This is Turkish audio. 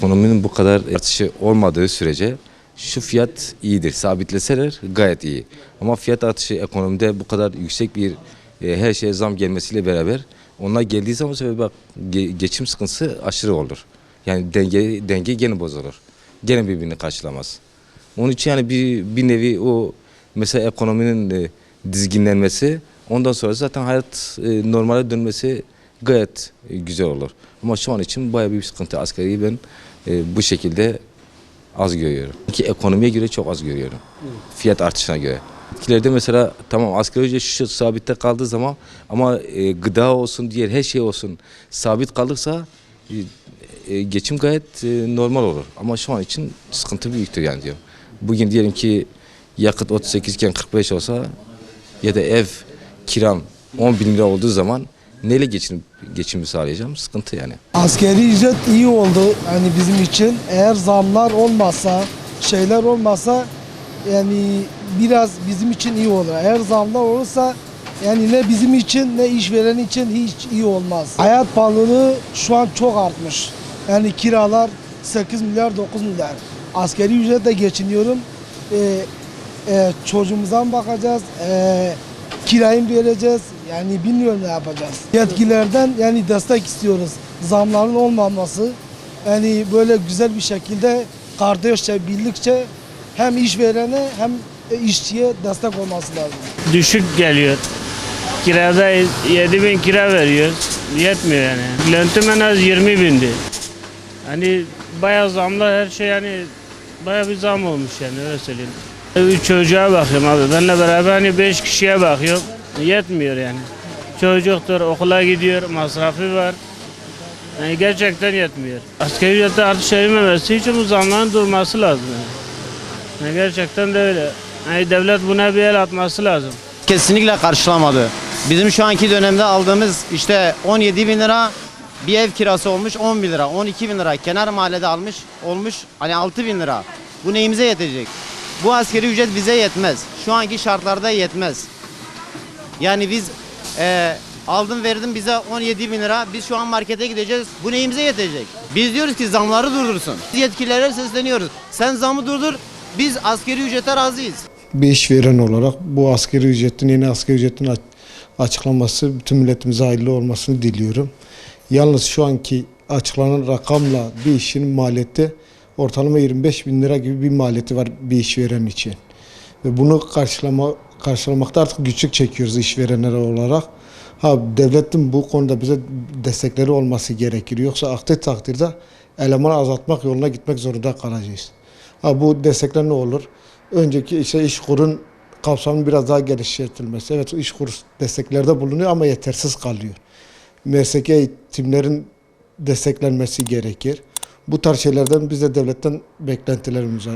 Ekonominin bu kadar artışı olmadığı sürece şu fiyat iyidir. Sabitleseler gayet iyi. Ama fiyat artışı ekonomide bu kadar yüksek bir her şeye zam gelmesiyle beraber onlar geldiği zaman bu sefer bak geçim sıkıntısı aşırı olur. Yani denge gene bozulur. Gene birbirini karşılamaz. Onun için yani bir nevi o mesela ekonominin dizginlenmesi, ondan sonra zaten hayat normale dönmesi gayet güzel olur. Ama şu an için bayağı bir sıkıntı. Asgariyi ben bu şekilde az görüyorum. Ki ekonomiye göre çok az görüyorum. Fiyat artışına göre. Etkilerde mesela tamam asgari ücret şu sabitte kaldığı zaman ama gıda olsun diğer her şey olsun sabit kalırsa geçim gayet normal olur. Ama şu an için sıkıntı büyüktür yani diyor. Bugün diyelim ki yakıt 38 iken 45 olsa ya da ev kiram 10 bin lira olduğu zaman neyle geçimi sağlayacağım? Sıkıntı yani. Asgari ücret iyi oldu yani bizim için. Eğer zamlar olmazsa, şeyler olmazsa yani biraz bizim için iyi olur. Eğer zamlar olursa yani ne bizim için ne işveren için hiç iyi olmaz. Hayat pahalılığı şu an çok artmış. Yani kiralar 8 milyar 9 milyar. Asgari ücretle geçiniyorum. Çocuğumuza mı bakacağız? Kirayı mı vereceğiz? Yani bilmiyorum ne yapacağız. Yetkililerden yani destek istiyoruz. Zamların olmaması yani böyle güzel bir şekilde kardeşçe, birlikçe hem işverene hem işçiye destek olması lazım. Düşük geliyor. Kirada 7.000 kira veriyoruz. Yetmiyor yani. Lentim en az 20.000'di. Hani bayağı zamlar her şey yani bayağı bir zam olmuş yani öyle söyleyeyim. 3 çocuğa bakıyorum abi. Benimle beraber hani 5 kişiye bakıyorum. Yetmiyor yani. Çocuktur, okula gidiyor, masrafı var. Yani gerçekten yetmiyor. Asgari ücrette artış verilmemesi için bu zamların durması lazım. Yani gerçekten de öyle. Yani devlet buna bir el atması lazım. Kesinlikle karşılamadı. Bizim şu anki dönemde aldığımız işte 17 bin lira bir ev kirası olmuş 10 bin lira, 12 bin lira kenar mahallede olmuş hani 6 bin lira. Bu neyimize yetecek? Bu asgari ücret bize yetmez. Şu anki şartlarda yetmez. Yani biz aldım verdim bize 17 bin lira. Biz şu an markete gideceğiz. Bu neyimize yetecek? Biz diyoruz ki zamları durdursun. Yetkililere sesleniyoruz. Sen zamı durdur. Biz asgari ücrete razıyız. Bir işveren olarak bu asgari ücretin yeni asgari ücretin açıklanması bütün milletimize hayırlı olmasını diliyorum. Yalnız şu anki açıklanan rakamla bir işin maliyeti ortalama 25 bin lira gibi bir maliyeti var bir işveren için. Ve bunu karşılamakta artık güçlük çekiyoruz işverenler olarak. Devletin bu konuda bize destekleri olması gerekir. Yoksa aksi takdirde elemanı azaltmak yoluna gitmek zorunda kalacağız. Bu destekler ne olur? Önceki İşkur'un kapsamının biraz daha genişletilmesi. Evet İşkur desteklerde bulunuyor ama yetersiz kalıyor. Mesleki eğitimlerin desteklenmesi gerekir. Bu tarz şeylerden biz de devletten beklentilerimiz var.